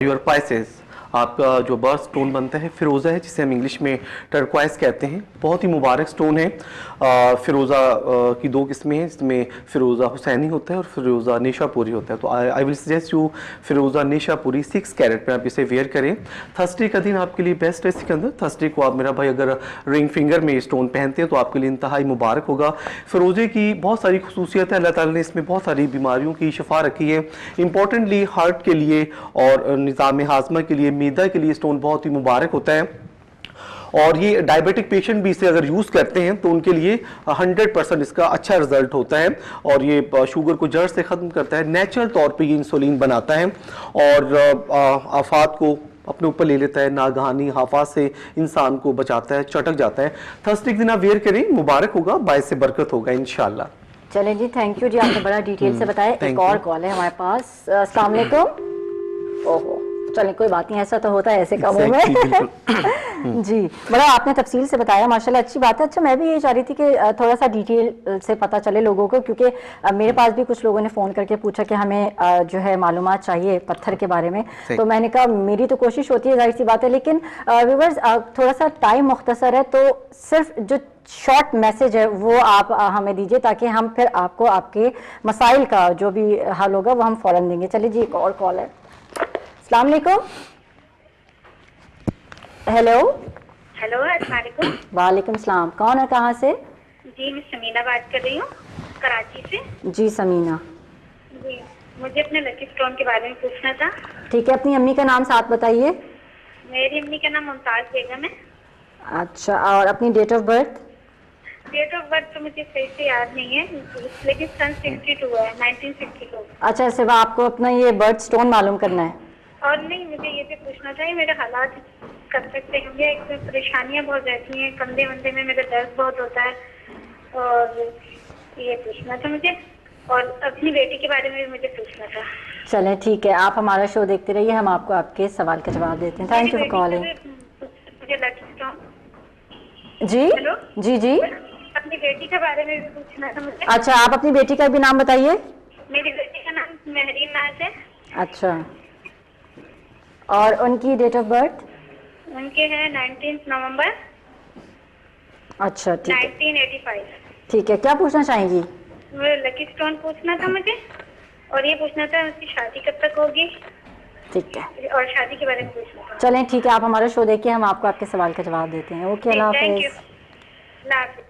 Your Pisces, आपका जो birth stone बनता है फिरोज़ा है, जिसे हम इंग्लिश में टर्क्वाइज कहते हैं। बहुत ही मुबारक स्टोन है। फिरोज़ा की दो किस्में हैं, जिसमें फिरोज़ा हुसैनी होता है और फिरोज़ा निशापुरी होता है। तो आई विल सजेस्ट यू फिरोज़ा निशापुरी 6 कैरेट में आप इसे वेयर करें। थर्सडे का दिन आपके लिए बेस्ट है। इसके अंदर थर्सडे को आप मेरा भाई अगर रिंग फिंगर में स्टोन पहनते हैं तो आपके लिए इंतहाई मुबारक होगा। फिरोज़े की बहुत सारी खसूसियत है, अल्लाह ताला ने इसमें बहुत सारी बीमारियों की शिफा रखी है। इंपॉर्टेंटली हार्ट के लिए और निज़ाम हाजमा के लिए, मैदा के लिए स्टोन बहुत ही मुबारक होता है। और ये डायबिटिक पेशेंट भी इसे अगर यूज़ करते हैं तो उनके लिए 100% इसका अच्छा रिजल्ट होता है। और ये शुगर को जड़ से ख़त्म करता है, नेचुरल तौर पे ये इंसुलिन बनाता है और आफात को अपने ऊपर ले लेता है, नागहानी आफात से इंसान को बचाता है, चटक जाता है। थर्सडे के दिन आप वेयर करें, मुबारक होगा, बायस से बरकत होगा इंशाल्लाह। चलें जी, थैंक यू जी, आपने बड़ा डिटेल से बताया। एक और कॉल है हमारे पास। अस्सलाम वालेकुम। ओहो, चलें कोई बात नहीं, ऐसा तो होता है ऐसे कामों में। जी, बड़ा आपने तफसील से बताया, माशाल्लाह अच्छी बात है। अच्छा, मैं भी ये चाह रही थी कि थोड़ा सा डिटेल से पता चले लोगों को, क्योंकि मेरे पास भी कुछ लोगों ने फ़ोन करके पूछा कि हमें जो है मालूमात चाहिए पत्थर के बारे में। तो मैंने कहा मेरी तो कोशिश होती है, जाहिर सी बात है, लेकिन व्यूअर्स थोड़ा सा टाइम मुख्तसर है, तो सिर्फ जो शॉर्ट मैसेज है वो आप हमें दीजिए, ताकि हम फिर आपको आपके मसाइल का जो भी हल होगा वो हम फ़ौरन देंगे। चलिए जी, एक और कॉल है। अस्सलाम वालेकुम। हेलो हेलो, अस्सलाम वालेकुम। वालेकुम सलाम। कौन है, कहाँ से? जी, मैं समीना बात कर रही हूँ, कराची से। जी समीना जी, मुझे अपने लकी स्टोन के बारे में पूछना था। ठीक है, अपनी अम्मी का नाम साथ बताइए। मेरी अम्मी का नाम मुमताज बेगम है। अच्छा, और अपनी date of birth? Date of birth तो मुझे सही से याद नहीं है, लेकिन सन 62 है, 1962। अच्छा, सिवा आपको अपना ये बर्थ स्टोन मालूम करना है? और नहीं, मुझे ये भी पूछना था, मेरे हालात कर सकते होंगे। एक तो परेशानियाँ बहुत रहती हैं, कंधे वंधे में मेरा दर्द बहुत होता है, और ये पूछना था मुझे। और अपनी बेटी के बारे में भी मुझे पूछना था। चलें ठीक है, आप हमारा शो देखते रहिए, हम आपको आपके सवाल का जवाब देते हैं। Thank you for calling. मुझे लकी स्टोन। जी हेलो जी जी, अपनी बेटी के बारे में भी पूछना था मुझे। अच्छा, आप अपनी बेटी का भी नाम बताइए। मेरी बेटी का नाम महरीन नाज है। अच्छा, और उनकी डेट ऑफ बर्थ? उनके हैं 19 नवंबर अच्छा ठीक है, 1985। ठीक है, क्या पूछना चाहेंगी? लकी स्टोन पूछना था मुझे, और ये पूछना था उसकी शादी कब तक होगी, ठीक है, और शादी के बारे में पूछना था। चलें ठीक है, आप हमारा शो देखिए, हम आपको आपके सवाल का जवाब देते हैं। Okay, Allah thank you. हाफिज़।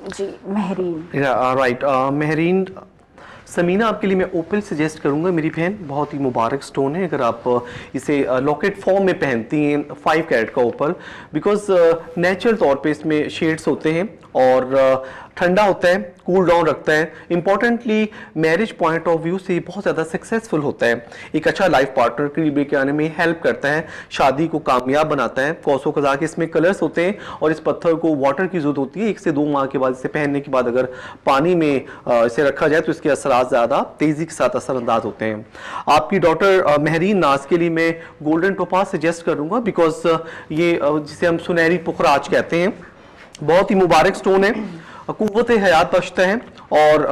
जी महरीन। राइट, महरीन समीना, आपके लिए मैं ओपल सजेस्ट करूंगा मेरी बहन। बहुत ही मुबारक स्टोन है, अगर आप इसे लॉकेट फॉर्म में पहनती हैं, 5 कैरेट का ओपल, बिकॉज नेचुरल तौर पे इसमें शेड्स होते हैं और ठंडा होता है, कूल डाउन रखता है। Importantly marriage point of view से बहुत ज़्यादा सक्सेसफुल होता है, एक अच्छा लाइफ पार्टनर करीब लेके आने में हेल्प करता है, शादी को कामयाब बनाता है। कौसो कज़ा के इसमें कलर्स होते हैं और इस पत्थर को वाटर की जरूरत होती है। 1 से 2 माह के बाद इसे पहनने के बाद अगर पानी में इसे रखा जाए तो इसके असरात ज़्यादा तेज़ी के साथ असरअंदाज होते हैं। आपकी डॉटर महरीन नाज के लिए मैं गोल्डन टोपाज सजेस्ट करूँगा, बिकॉज ये जिसे हम सुनहरी पुखराज कहते हैं, बहुत ही मुबारक स्टोन है, कुव्वत हयात बख्शता है और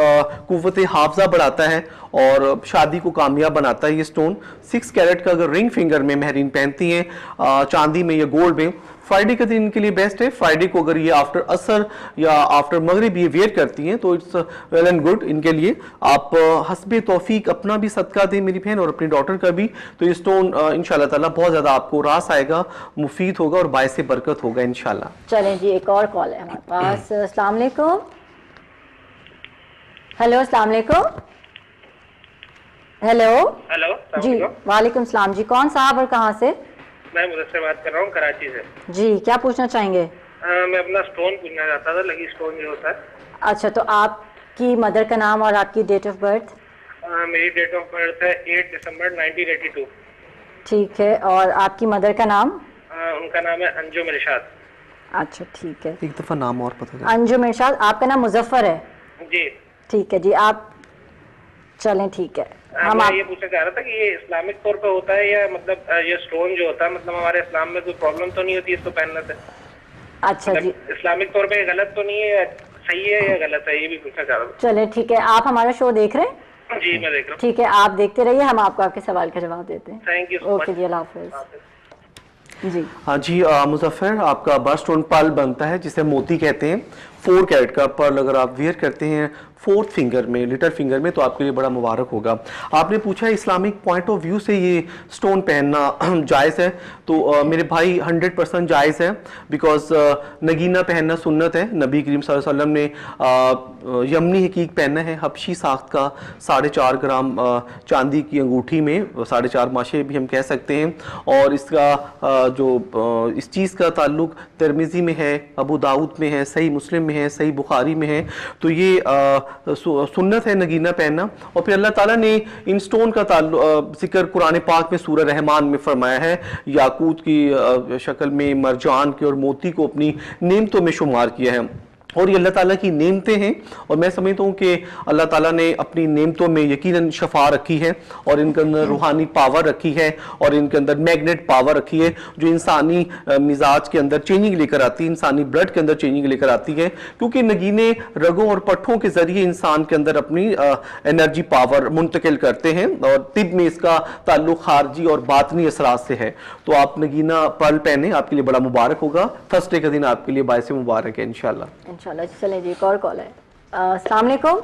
कुव्वत हाफजा बढ़ाता है और शादी को कामयाब बनाता है। ये स्टोन 6 कैरेट का अगर रिंग फिंगर में महरीन पहनती हैं, चांदी में या गोल्ड में, फ्राइडे का दिन इनके लिए बेस्ट है। फ्राइडे को अगर ये आफ्टर असर या आफ्टर मगरिब ये वेयर करती हैं तो इट्स वेल एंड गुड इनके लिए। आप हस्बे तौफीक अपना भी सदका दें मेरी बहन और अपनी डॉटर का भी, तो ये स्टोन इंशाल्लाह ताला बहुत ज़्यादा आपको रास आएगा, मुफीद होगा और बायस बरकत होगा इंशाल्लाह। चलें जी, एक और कॉल है हमारे पास। अस्सलाम वालेकुम। हेलो, अस्सलाम वालेकुम। हेलो हेलो जी, वालेकुम सलाम जी, कौन साहब और कहाँ से? मैं मुदस्सिर बात कर रहा हूँ, कराची से। जी, क्या पूछना चाहेंगे? मैं अपना स्टोन पूछना चाहता था, लकी स्टोन जो होता है। अच्छा, तो आपकी मदर का नाम और आपकी डेट ऑफ बर्थ? मेरी डेट ऑफ बर्थ है 8 दिसंबर 1982। ठीक है, और आपकी मदर का नाम? उनका नाम है अंजुम इरशाद। अच्छा ठीक है, एक दफ़ा नाम और पता चला। अंजुम इरशाद। आपका नाम मुजफ्फर है? जी ठीक है जी, आप चलें ठीक है। हम मैं आप ये पूछना चाह रहा था कि ये इस्लामिक तौर पे होता है या मतलब ये स्टोन जो होता है, मतलब हमारे इस्लाम में कोई प्रॉब्लम तो नहीं होती इसको पहनने से? अच्छा जी, इस्लामिक तौर पे गलत तो नहीं है, सही है या गलत है, ये भी पूछना चाह रहा था। चलें ठीक है, आप हमारा शो देख रहे हैं? जी मैं देख रहा हूँ। ठीक है, आप देखते रहिए, हम आपको आपके सवाल का जवाब देते हैं। Thank you. ओके जी, अल्लाह हाफिज। जी हाँ जी, मुजफ्फर, आपका बर्थ स्टोन पर्ल बनता है जिसे मोती कहते हैं। 4 कैरेट का पर्ल अगर आप वेयर करते हैं 4th फिंगर में, लिटिल फिंगर में, तो आपके लिए बड़ा मुबारक होगा। आपने पूछा इस्लामिक पॉइंट ऑफ व्यू से ये स्टोन पहनना जायज़ है, तो मेरे भाई 100% जायज़ है। बिकॉज नगीना पहनना सुन्नत है। नबी करीम सल्लल्लाहु अलैहि वसल्लम ने यमनी हकीक पहना है, हबशी साख्त का 4.5 ग्राम चांदी की अंगूठी में, 4.5 माशे भी हम कह सकते हैं। और इसका इस चीज़ का ताल्लुक तिरमिज़ी में है, अबू दाऊद में है, सही मुस्लिम में है, सही बुखारी में है। तो ये सुन्नत है नगीना पहनना। और फिर अल्लाह ताला ने इन स्टोन का जिक्र कुरान पाक में सूरह रहमान में फरमाया है। याकूत की शक्ल में, मरजान के और मोती को अपनी नेमतों में शुमार किया है। और ये अल्लाह ताला की नेमतें हैं, और मैं समझता हूँ कि अल्लाह ताला ने अपनी नेमतों में यकीनन शफा रखी है, और इनके अंदर रूहानी पावर रखी है, और इनके अंदर मैग्नेट पावर रखी है, जो इंसानी मिजाज के अंदर चेंजिंग लेकर आती है, इंसानी ब्लड के अंदर चेंजिंग लेकर आती है। क्योंकि नगीने रगों और पट्ठों के जरिए इंसान के अंदर अपनी एनर्जी पावर मुंतकिल करते हैं, और तिब में इसका ताल्लुक खारजी और बातनी असरात से है। तो आप नगीना पर्ल पहने, आपके लिए बड़ा मुबारक होगा। थर्सडे का दिन आपके लिए बायसे मुबारक है इंशाल्लाह। चलें जी, एक और कॉल है। अस्सलाम वालेकुम।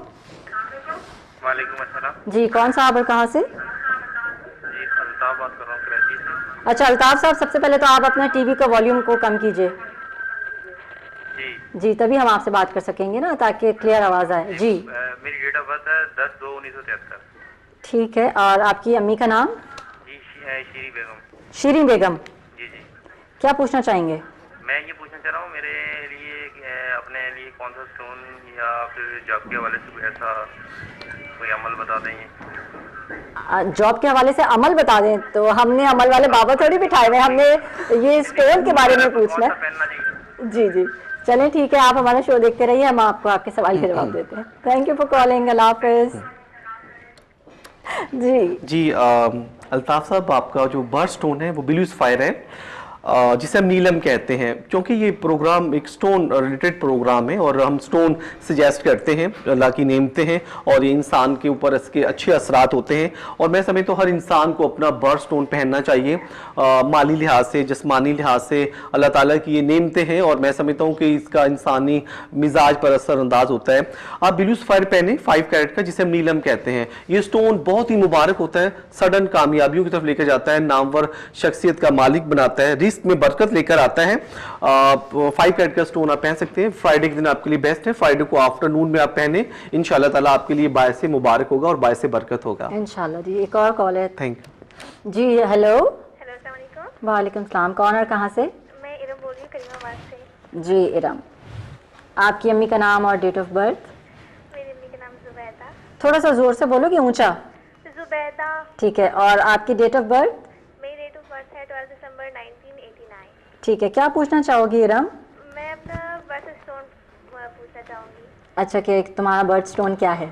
वालेकुम अस्सलाम। जी, कौन सा आप और कहाँ से? जी अल्ताफ बात कर रहा हूँ, कराची से। अच्छा अल्ताफ साहब, सबसे पहले तो आप अपना टीवी का वॉल्यूम को कम कीजिए। जी, तभी हम आपसे बात कर सकेंगे ना, ताकि क्लियर आवाज़ आए। जी मेरी डेट ऑफ बर्थ है 10/2/1973। ठीक है, और आपकी अम्मी का नाम? जी शीरी बेगम। शीरीन बेगम। जी जी। क्या पूछना चाहेंगे? मैं ये पूछना चाह रहा हूँ, मेरे लिए अपने लिए कौन सा स्टोन या फिर जॉब के हवाले से कोई ऐसा कोई अमल बता देंगे। जॉब के हवाले से अमल बता दें तो हमने अमल वाले बाबा थोड़ी बिठाए हुए, हमने ये स्टोन के बारे में पूछना है। जी जी, चलें ठीक है, आप हमारा शो देखते रहिए, हम आपको आपके सवाल के जवाब देते हैं। थैंक यू फॉर कॉलिंग, अल्लाह हाफिज। जी अल्ताफ साहब, आपका जो बर्थ स्टोन है वो ब्लू सफायर है, जिसे हम नीलम कहते हैं। क्योंकि ये प्रोग्राम एक स्टोन रिलेटेड प्रोग्राम है, और हम स्टोन सजेस्ट करते हैं, अल्लाह की नेमतें हैं, और ये इंसान के ऊपर इसके अच्छे असरात होते हैं। और मैं समझता हूँ हर इंसान को अपना बर्थ स्टोन पहनना चाहिए, माली लिहाज से, जिस्मानी लिहाज से। अल्लाह ताला की ये नेमतें हैं, और मैं समझता हूँ कि इसका इंसानी मिजाज पर असरअंदाज होता है। आप ब्लू सफायर पहने 5 कैरेट का, जिसे हम नीलम कहते हैं। ये स्टोन बहुत ही मुबारक होता है, सडन कामयाबियों की तरफ लेकर जाता है, नामवर शख्सियत का मालिक बनाता है, में बरकत लेकर आता है। 5 कैरेट का स्टोन आप पहन सकते हैं। फ्राइडे के दिन आपके लिए बेस्ट है, फ्राइडे को आफ्टरनून में आप पहने, इंशाल्लाह ताला आपके लिए बायसे मुबारक होगा और बायसे बरकत होगा इंशाल्लाह। जी, एक और कॉल है। थैंक यू जी। हेलो। अस्सलाम वालेकुम। वालेकुम सलाम, कौन और कहाँ से? मैं इरम बोल रही हूँ करीमाबाद से। जी इरम, आपकी अम्मी का नाम और डेट ऑफ बर्थ? मेरी अम्मी का नाम जुबैदा। थोड़ा सा जोर से बोलोगे, ऊंचा। जुबैदा। ठीक है, और आपकी डेट ऑफ बर्थ? मेरी डेट ऑफ बर्थ है 12 दिसंबर 1989। ठीक है, क्या पूछना चाहोगी इरम? मैं अपना बर्थ स्टोन पूछना चाहूँगी। अच्छा, कि तुम्हारा बर्थ स्टोन क्या है?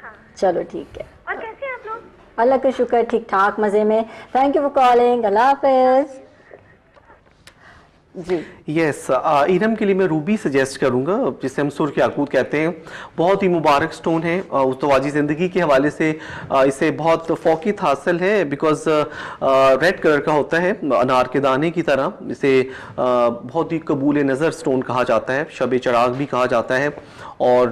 हाँ। चलो ठीक है। और कैसे हैं आप लोग? अल्लाह का शुक्र, ठीक ठाक, मज़े में। थैंक यू फॉर कॉलिंग, अल्लाह हाफिज। जी यस, इरम के लिए मैं रूबी सजेस्ट करूंगा, जिसे हम सुर्ख याकूत कहते हैं। बहुत ही मुबारक स्टोन है, उस्तवाजी ज़िंदगी के हवाले से इसे बहुत फ़ौक़ियत हासिल है, बिकॉज रेड कलर का होता है, अनार के दाने की तरह। इसे बहुत ही कबूल नज़र स्टोन कहा जाता है, शब चराग भी कहा जाता है। और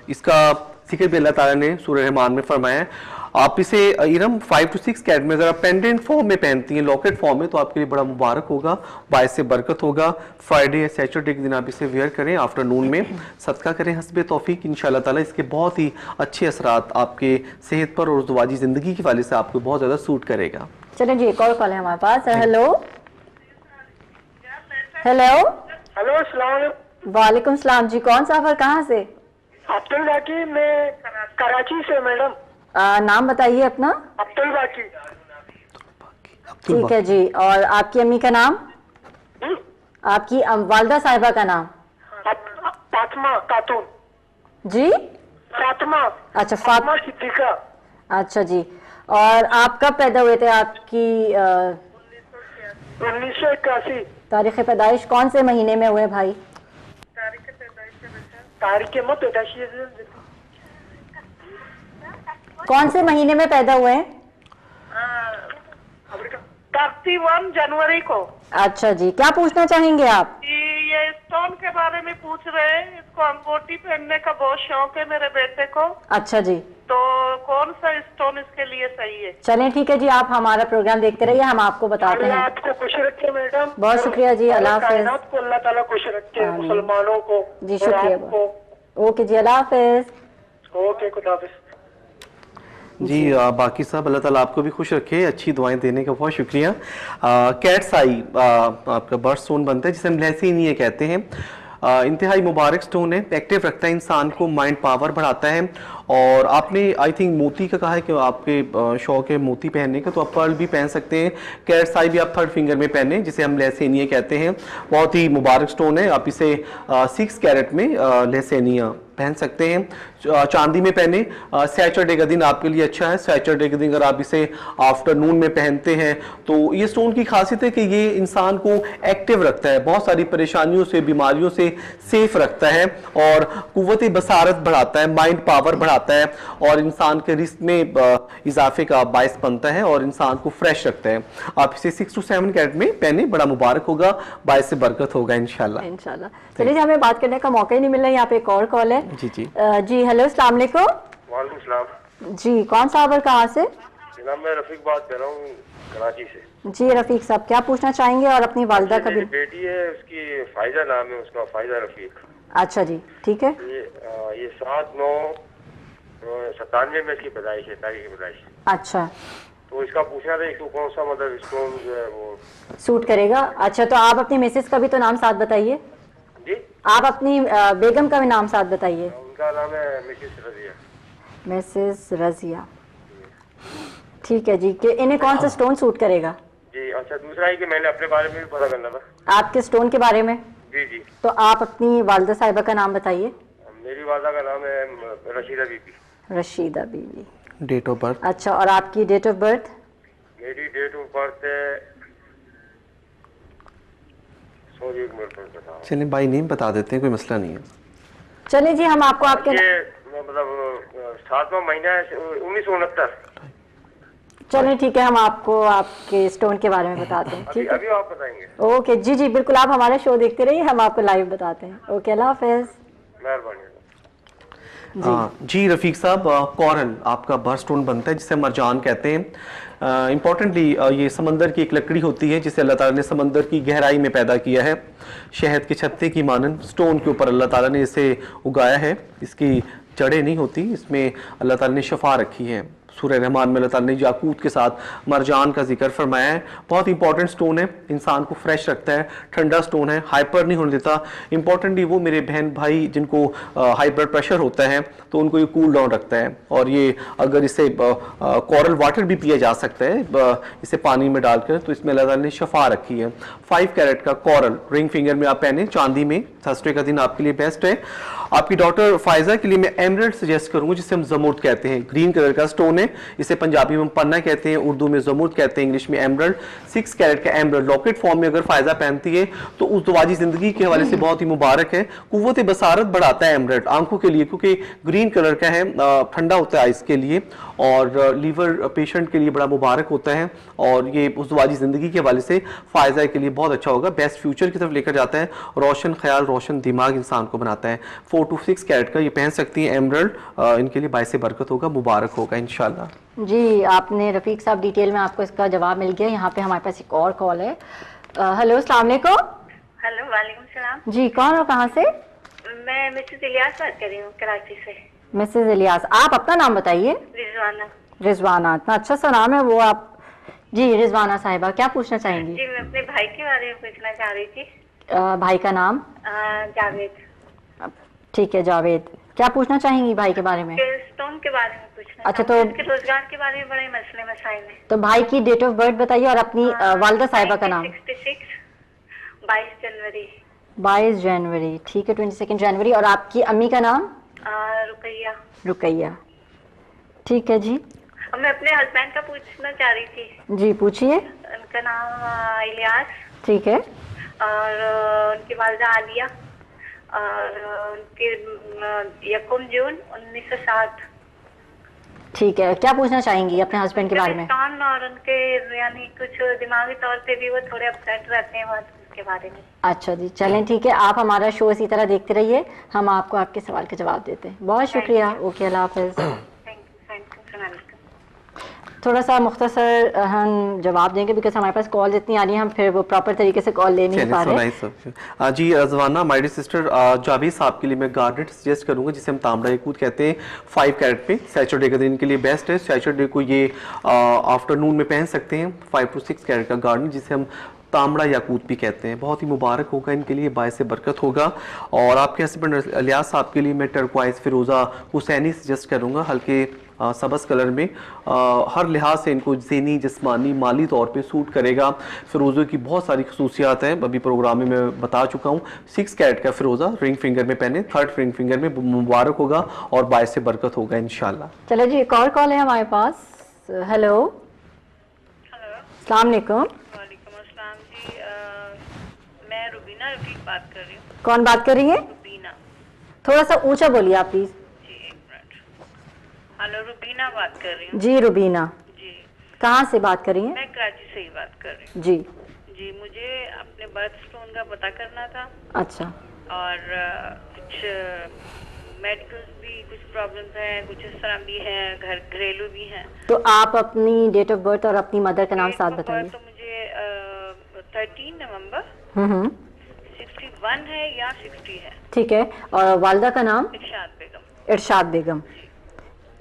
इसका जिक्र भी अल्लाह ताला ने सूरह रहमान में फरमाया है। आप इसे इरम 5 to 6 कैरेट में, अगर आप पेंडेंट फॉर्म में पहनती हैं, लॉकेट फॉर्म में, तो आपके लिए बड़ा मुबारक होगा, बायस से बरकत होगा। फ्राइडे या सैटरडे के दिन आप इसे वेयर करें, आफ्टरनून में सदका करें हस्बे तौफीक, इंशाल्लाह ताला इसके बहुत ही अच्छे असरात आपके सेहत पर और ज़वाजी ज़िंदगी के वाले से आपको बहुत ज़्यादा सूट करेगा। चलिए जी, एक और कॉल है हमारे पास। Hello hello. हेलो, अस्सलाम वालेकुम। वालेकुम सलाम जी, कौन सा और कहाँ से? अब्दुल बाकी, मैं कराची से मैडम। नाम बताइए अपना। अब्दुल बाकी। ठीक है जी, और आपकी अम्मी का नाम? आपकी वालदा साहिबा का नाम? फातिमा खातून। जी फातिमा। अच्छा, फातिमा सिद्दीका। अच्छा जी, और आप कब पैदा हुए थे? आपकी 1981। तारीख पैदाइश कौन से महीने में हुए भाई? तारीख मत पैदाइश कौन से महीने में पैदा हुए हैं? 31 जनवरी को। अच्छा जी, क्या पूछना चाहेंगे आप? ये स्टोन के बारे में पूछ रहे हैं। इसको अंगूठी पहनने का बहुत शौक है मेरे बेटे को। अच्छा जी, तो कौन सा स्टोन इसके लिए सही है? चलें ठीक है जी, आप हमारा प्रोग्राम देखते रहिए, हम आपको बताते अल्लाह हैं। आपको खुश रखे मैडम। बहुत शुक्रिया जी, अल्लाह हाफिज। कायनात को अल्लाह ताला खुश रखे, आमीन। मुसलमानों को जी और शुक्रिया। आपको। ओके जी, अल्लाह हाफिज। ओके, खुदा हाफिज। जी बाकी सब अल्लाह ताला आपको भी खुश रखे, अच्छी दुआएं देने का बहुत शुक्रिया। कैट्स आई आपका बर्थ स्टोन बनता है जिसे हम लहसीनिया कहते हैं। इंतहाई मुबारक स्टोन है, एक्टिव रखता है इंसान को, माइंड पावर बढ़ाता है। और आपने आई थिंक मोती का कहा है कि आपके शौक है मोती पहनने का, तो आप पर्ल भी पहन सकते हैं। कैट्स आई भी आप थर्ड फिंगर में पहने, जिसे हम लहसेनिया कहते हैं। बहुत ही मुबारक स्टोन है, आप इसे 6 कैरेट में लहसेनिया पहन सकते हैं। चांदी में पहने, सैटरडे का दिन आपके लिए अच्छा है। सैटरडे के दिन अगर आप इसे आफ्टरनून में पहनते हैं तो ये स्टोन की खासियत है कि ये इंसान को एक्टिव रखता है, बहुत सारी परेशानियों से, बीमारियों से सेफ रखता है और कुव्वत बसारत बढ़ाता है, माइंड पावर बढ़ाता है और इंसान के रिस्क में इजाफे का बायस बनता है और इंसान को फ्रेश रखता है। आप इसे 6 to 7 कैरेट में पहने, बड़ा मुबारक होगा, बायस से बरकत होगा इंशाल्लाह। चलिए, हमें बात करने का मौका ही नहीं मिल रहा है। यहाँ पे एक और कॉल है। जी जी जी हेलो, अस्सलाम वालेकुम। वालेकुम सलाम। जी, कौन साहब और कहाँ से? जनाब मैं रफीक बात कर रहा हूँ कराची से। जी रफीक साहब, क्या पूछना चाहेंगे और अपनी वालिदा का भी? मेरी बेटी है, उसकी फायदा नाम है उसका, फायदा रफीक। अच्छा जी, ठीक है। ये 7/9/97 में इसकी पैदाइश है, तारीख की पैदाइश। अच्छा, तो इसका पूछना था इसको कौन सा मतलब स्टोन जो है वो सूट करेगा। अच्छा, तो आप अपनी मिसेस का भी तो नाम साथ बताइए। जी, आप अपनी बेगम का भी नाम साथ बताइए। उनका नाम है मिसेस रजिया। मिसेस रजिया, ठीक है जी। कि इन्हें कौन सा स्टोन सूट करेगा? जी, अच्छा दूसरा है कि मैंने अपने बारे में भी पता करना था। आपके स्टोन के बारे में? जी जी। तो आप अपनी वालिदा साहिबा का नाम बताइए। मेरी वालदा का नाम है Rashida Bibi. Rashida Bibi. Date of birth? अच्छा, और आपकी डेट ऑफ बर्थ? मेरी डेट ऑफ बर्थ है, सॉरी एक मिनट बता। चलिए बाई नेम बता देते हैं, कोई मसला नहीं है। चलिए जी, हम आपको आपके ये मतलब 7वां महीना है 1969। चलिए ठीक है, हम आपको आपके स्टोन के बारे में बताते हैं। ठीक है, अभी आप बताएंगे। ओके जी जी बिल्कुल, आप हमारा शो देखते रहिए, हम आपको लाइव बताते हैं। ओके, अल्लाह हाफिज। मेहरबानी। जी रफीक साहब, कॉरल आपका बर्थ स्टोन बनता है जिसे मरजान कहते हैं। इम्पॉर्टेंटली ये समंदर की एक लकड़ी होती है जिसे अल्लाह ताला ने समंदर की गहराई में पैदा किया है। शहद के छत्ते की मानन स्टोन के ऊपर अल्लाह ताला ने इसे उगाया है। इसकी जड़ें नहीं होती, इसमें अल्लाह ताला ने शफा रखी है। सूरह रहमान में अल्लाह ताला ने याकूत के साथ मरजान का जिक्र फरमाया है। बहुत इंपॉर्टेंट स्टोन है, इंसान को फ्रेश रखता है, ठंडा स्टोन है, हाइपर नहीं होने देता। इंपॉर्टेंटली वो मेरे बहन भाई जिनको हाई ब्लड प्रेशर होता है तो उनको ये कूल डाउन रखता है। और ये अगर इसे कोरल वाटर भी पिया जा सकता है इसे पानी में डालकर, तो इसमें अल्लाह ताला ने शफा रखी है। 5 कैरेट का कोरल रिंग फिंगर में आप पहने, चांदी में। थर्सडे का दिन आपके लिए बेस्ट है। आपकी डॉटर फायजा के लिए मैं एमरल्ड सजेस्ट करूंगा जिसे हम जमुर्द कहते हैं। ग्रीन कलर का स्टोन है, इसे पंजाबी में पन्ना कहते हैं, उर्दू में जमुर्द कहते हैं, इंग्लिश में एमरल्ड। 6 कैरेट का एमरल्ड लॉकेट फॉर्म में अगर फायजा पहनती है तो उस दुआजी जिंदगी के हवाले से बहुत ही मुबारक है। कुव्वत बसारत बढ़ाता है एमरल्ड आंखों के लिए, क्योंकि ग्रीन कलर का है, ठंडा होता है आइस के लिए और लीवर पेशेंट के लिए बड़ा मुबारक होता है। और ये उस दुआजी जिंदगी के हवाले से फायजा के लिए बहुत अच्छा होगा, बेस्ट फ्यूचर की तरफ लेकर जाता है। रोशन ख्याल, रोशन दिमाग इंसान को बनाता है। 4 to 6 कैरेट का ये पहन सकती हैं एमरल्ड, इनके लिए बायसे बरकत होगा, मुबारक होगा इंशाल्लाह। जी, आपने रफीक साहब डिटेल में आपको इसका जवाब मिल गया। यहाँ पे हमारे पास एक और कॉल है। हेलो, अस्सलाम वालेकुम। हेलो, वालेकुम सलाम। जी, कौन और कहाँ से? मैं मिसेस इलियास बात कर रही हूँ कराची से। मिसेस इलियास, आप अपना नाम बताइए। रिजवाना। रिजवाना, इतना अच्छा सा नाम है वो। आप जी रिजवाना साहिबा, क्या पूछना चाहेंगी? जी, मैं अपने भाई के बारे में पूछना चाह रही थी। भाई का नाम? जावेद। ठीक है जावेद, क्या पूछना चाहेंगी भाई के बारे में? स्टोन के बारे में पूछना। अच्छा, तो उसके रोजगार के बारे में बड़े मसले मसाइल हैं। तो भाई की डेट ऑफ बर्थ बताइए और अपनी वालिदा साहिबा का नाम। 66 22 जनवरी। 22 जनवरी, ठीक है, 22 जनवरी। और आपकी अम्मी का नाम? रुकैया। रुकैया, ठीक है जी। मैं अपने हस्बैंड का पूछना चाह रही थी। जी पूछिए। उनका नाम इलियास। ठीक है। और उनकी वालिदा आलिया और उनके 1 जून 1960। ठीक है, क्या पूछना चाहेंगी अपने हस्बैंड के बारे में? कान और उनके यानी कुछ दिमागी तौर पे भी वो थोड़े अपसेट रहते हैं, बात उसके बारे में। अच्छा जी, चलें ठीक है, आप हमारा शो इसी तरह देखते रहिए, हम आपको आपके सवाल के जवाब देते हैं। बहुत शुक्रिया, ओके, अल्लाह हाफिज़। Thank you. थोड़ा सा मुख्तसर हम जवाब देंगे बिकॉज हमारे पास कॉल इतनी आ रही है, हम फिर वो प्रॉपर तरीके से कॉल ले नहीं पा रहे। जी जवाना, माय डियर सिस्टर, जावेद साहब के लिए मैं गार्नेट सजेस्ट करूंगा जिसे हम तांबड़ा याकूत कहते हैं, 5 कैरेट पे। सैटरडे का दिन के लिए बेस्ट है। सैटरडे को ये आफ्टरनून में पहन सकते हैं। 5 to 6 कैरेट का गार्नेट जिसे हम तांबड़ा याकूत भी कहते हैं, बहुत ही मुबारक होगा इनके लिए, बायसे बरकत होगा। और आपके हस्बैंड इलियास साहब के लिए मैं टर्क्वाइज फिरोज़ा हुसैनी सजेस्ट करूँगा, हल्के सबस कलर में। हर लिहाज से इनको ज़हनी, जिस्मानी, माली तौर पे सूट करेगा। फ़िरोज़े की बहुत सारी खसूसियात हैं, अभी प्रोग्राम में मैं बता चुका हूँ। 6 कैरेट का फ़िरोज़ा रिंग फिंगर में पहने, 3rd रिंग फिंगर में, मुबारक होगा और बायसे बरकत होगा इंशाल्लाह। चलो जी, एक और कॉल है हमारे पास। हेलो, अस्सलाम वालेकुम। वालेकुम अस्सलाम जी, मैं रुबीना रफीक बात कर रही हूँ। कौन बात कर रही है? रुबीना थोड़ा सा ऊंचा बोलिए आप प्लीज। जी, एक मिनट। हेलो, रुबीना बात कर रही हूँ। जी रुबीना, जी, कहाँ से बात कर रही हैं? मैं कराची से ही बात कर रही हूँ। जी जी, मुझे अपने बर्थ स्टोन का पता करना था अच्छा, और कुछ मेडिकल भी कुछ प्रॉब्लम्स हैं, कुछ इस तरह भी हैं, घरेलू भी हैं। तो आप अपनी डेट ऑफ बर्थ और अपनी मदर का नाम साथ बताइए। तो मुझे 13 नवंबर 61 है या 60 है। ठीक है, और वालिदा का नाम? इरशाद बेगम। इरशाद बेगम,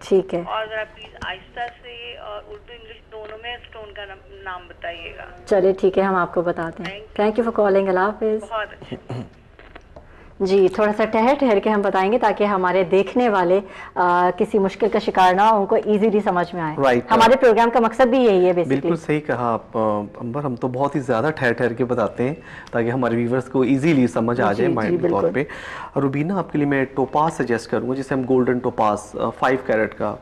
ठीक है। और जरा प्लीज आहिस्ता से और उर्दू इंग्लिश दोनों में स्टोन का नाम बताइएगा। चलिए ठीक है, हम आपको बताते हैं। थैंक यू फॉर कॉलिंग, अल्लाह हाफिज़। बहुत अच्छा। जी, थोड़ा सा ठहर के हम बताएंगे ताकि हमारे देखने वाले किसी मुश्किल का शिकार ना हो, उनको इजीली समझ में आए। Right. हमारे प्रोग्राम का मकसद भी यही है बेसिकली। बिल्कुल सही कहा आप अंबर, हम तो बहुत ही ज़्यादा ठहर के बताते हैं ताकि हमारे व्यूवर्स को इजीली समझ आ जाए माइंड के तौर पे। रुबीना, आपके लिए मैं टोपास सजेस्ट करूँगा जिसे हम गोल्डन टोपास 5 कैरेट का,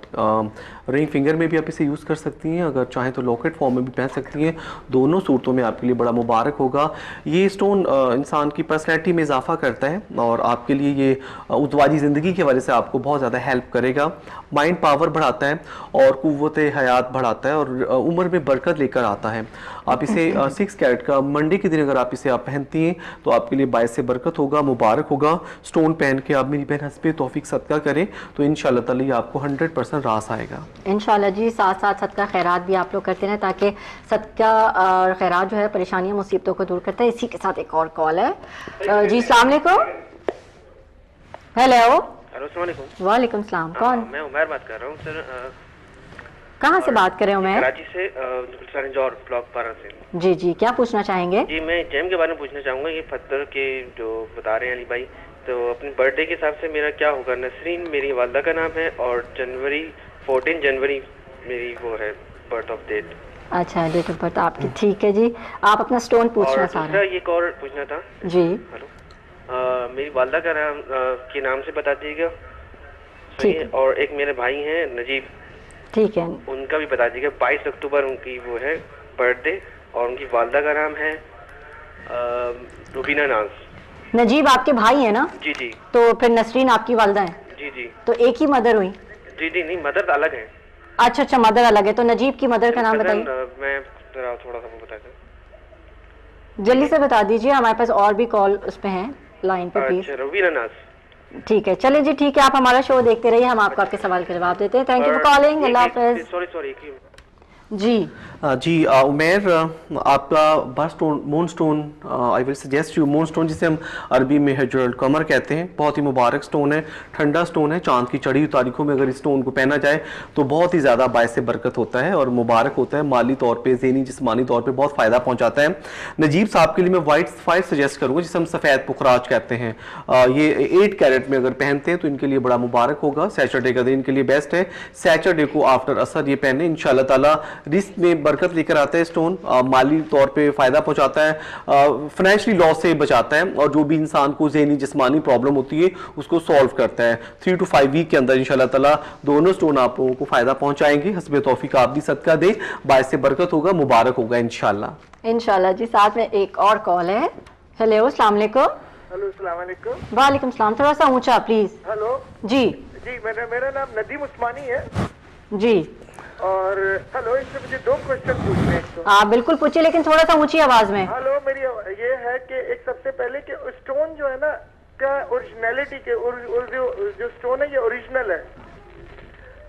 रिंग फिंगर में भी आप इसे यूज़ कर सकती हैं, अगर चाहें तो लॉकेट फॉर्म में भी पहन सकती हैं। दोनों सूरतों में आपके लिए बड़ा मुबारक होगा। ये स्टोन इंसान की पर्सनैलिटी में इजाफा करता है और आपके लिए ये उज़वाजी ज़िंदगी के वजह से आपको बहुत ज़्यादा हेल्प करेगा। माइंड पावर बढ़ाता है और कुव्वत हयात बढ़ाता है और उम्र में बरकत लेकर आता है। आप इसे 6 कैरेट का मंडे के दिन अगर आप इसे पहनती हैं तो आपके लिए बायसे बरकत होगा, मुबारक होगा। स्टोन पहन के आप मेरी बहन हस्बे तौफीक सदका करें तो इंशाल्लाह ताला ये आपको 100% रास आएगा इंशाल्लाह जी। साथ साथ सदका खैरात भी आप लोग करते हैं ताकि सदका और खैरात जो है परेशानियां मुसीबतों को दूर करता है। इसी के साथ एक और कॉल है। जी अस्सलाम वालेकुम। हेलो। वालेकुम सलाम। कौन? मैं उमर बात कर रहा हूँ सर। कहाँ से बात कर रहे हो? मैं कराची से, सरंजौर ब्लॉक 12 से। जी जी, क्या पूछना चाहेंगे? जी, मैं जैम के बारे में पूछना चाहूँगा। ये फतर के जो बता रहे हैं अली भाई, तो अपने बर्थडे के हिसाब से मेरा क्या होगा? नसरीन मेरी वालदा का नाम है और 14 जनवरी मेरी वो है बर्थ ऑफ डेट। अच्छा, डेट ऑफ बर्थ आपकी, ठीक है जी। आप अपना स्टोन पूछना चाह रहे हैं? ये एक और पूछना था जी। हेलो, मेरी वालदा का नाम के नाम से बता दीजिएगा। ठीक। और एक मेरे भाई हैं नजीब, ठीक है, उनका भी बता दीजिएगा। 22 अक्टूबर उनकी वो है बर्थडे और उनकी वालदा का नाम है रुबीना नाज। नजीब आपके भाई है ना? जी जी। तो फिर नसरीन आपकी वालदा है? जी जी। तो एक ही मदर हुई? जी जी, नहीं, मदर अलग है। अच्छा अच्छा, मदर अलग है। तो नजीब की मदर का नाम बताइए। मैं थोड़ा सा बता दूं। जल्दी से बता दीजिए, हमारे पास और भी कॉल उस पे हैं लाइन पे प्लीज। अच्छा, रुबीना नाज। ठीक है, चलिए जी, ठीक है। आप हमारा शो देखते रहिए, हम आपको आपके सवाल के जवाब देते हैं। थैंक यू फॉर कॉलिंग, अल्लाह हाफिज़। सॉरी जी जी उमैर, आपका birth stone moon stone, I will suggest you moon stone जिसे हम अरबी में हजरुल कमर कहते हैं। बहुत ही मुबारक स्टोन है, ठंडा स्टोन है। चांद की चढ़ी हुई तारीखों में अगर इस स्टोन को पहना जाए तो बहुत ही ज़्यादा बायसे बरकत होता है और मुबारक होता है। माली तौर पे, ज़हनी जिस्मानी तौर पे बहुत फ़ायदा पहुँचाता है। नजीब साहब के लिए मैं वाइट सफ़ायर सजेस्ट करूँगा जिसे हम सफ़ेद पुखराज कहते हैं। ये 8 कैरेट में अगर पहनते हैं तो इनके लिए बड़ा मुबारक होगा। सैटरडे का दिन इनके लिए बेस्ट है। सैटरडे को आफ्टर असर ये पहने, इंशाल्लाह ताला रिस्क में बरकत लेकर आता है स्टोन। माली तौर पे फ़ायदा पहुंचाता है, फाइनेंशियली लॉस से बचाता है और जो भी इंसान को ज़हनी जिस्मानी प्रॉब्लम होती है उसको सॉल्व करता है। 3 to 5 वीक के अंदर इंशाल्लाह ताला दोनों स्टोन आप लोगों को फ़ायदा पहुंचाएंगे। हस्बे तौफीक आप भी सदका दे, बायसे बरकत होगा, मुबारक होगा इंशाल्लाह। इंशाल्लाह जी। साथ में एक और कॉल है। हेलो, अस्सलाम वालेकुम। हेलो, अस्सलाम वालेकुम। वालेकुम सलाम। थोड़ा सा ऊंचा प्लीज। हेलो जी जी, मेरा नाम नदीम उस्मानी है। जी। और हेलो, इससे मुझे 2 क्वेश्चन पूछने हैं। तो आप बिल्कुल पूछिए, लेकिन थोड़ा सा ऊंची आवाज में। हेलो, मेरी ये है कि एक सबसे पहले कि स्टोन जो है ना, क्या ओरिजिनलिटी के जो स्टोन है ये ओरिजिनल है?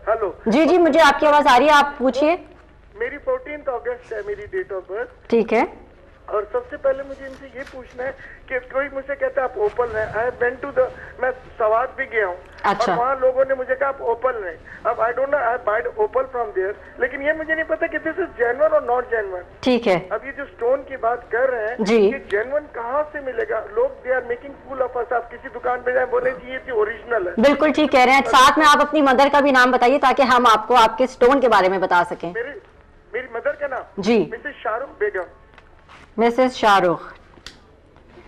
हेलो जी जी, मुझे आपकी आवाज आ रही है, आप पूछिए। मेरी 14 अगस्त है मेरी डेट ऑफ बर्थ। ठीक है। और सबसे पहले मुझे इनसे ये पूछना है कि कोई मुझे कहता है आप ओपल हैं, आई वेंट टू द, मैं सवाद भी गया हूँ। अच्छा। और वहाँ लोगों ने मुझे कहा आप ओपल हैं। अब I don't know, I buyed opal from there, लेकिन ये मुझे नहीं पता कि दिस इज जेन्युइन और नॉट जेन्युइन। ठीक है। अब ये जो स्टोन की बात कर रहे हैं, जी। ये जेन्युइन कहाँ से मिलेगा? लोग they are making fool of us. आप किसी दुकान पे जाए बोले जी ये ओरिजिनल है। बिल्कुल ठीक कह रहे हैं। साथ में आप अपनी मदर का भी नाम बताइए ताकि हम आपको आपके स्टोन के बारे में बता सकें। मेरी मदर का नाम जी, मिसेस शाहरुख बेगम। मिसेस शाहरुख।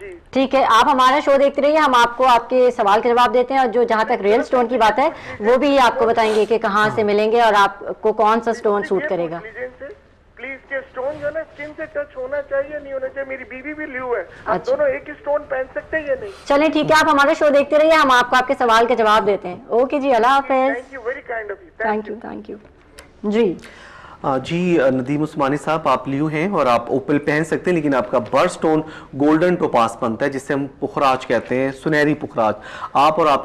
जी ठीक है, आप हमारा शो देखते रहिए, हम आपको आपके सवाल के जवाब देते हैं, और जो जहाँ तक रियल स्टोन की बात है वो भी आपको बताएंगे कि कहाँ से मिलेंगे और आपको कौन सा स्टोन सूट करेगा। प्लीज के स्टोन जो है ना स्किन से टच होना चाहिए, नहीं होना चाहिए। मेरी बीवी भी ल्यू है। आप अच्छा। दोनों एक ही स्टोन पहन सकते हैं या नहीं? चलें ठीक है, आप हमारा शो देखते रहिए, हम आपको आपके सवाल के जवाब देते हैं। ओके जी, अल्लाह हाफिज। Thank you, very kind of you. Thank you जी। जी नदीम उस्मानी साहब, आप लियो हैं और आप ओपल पहन सकते हैं, लेकिन आपका बर्थ स्टोन गोल्डन टोपास बनता है, जिससे हम पुखराज कहते हैं, सुनहरी पुखराज। आप और आप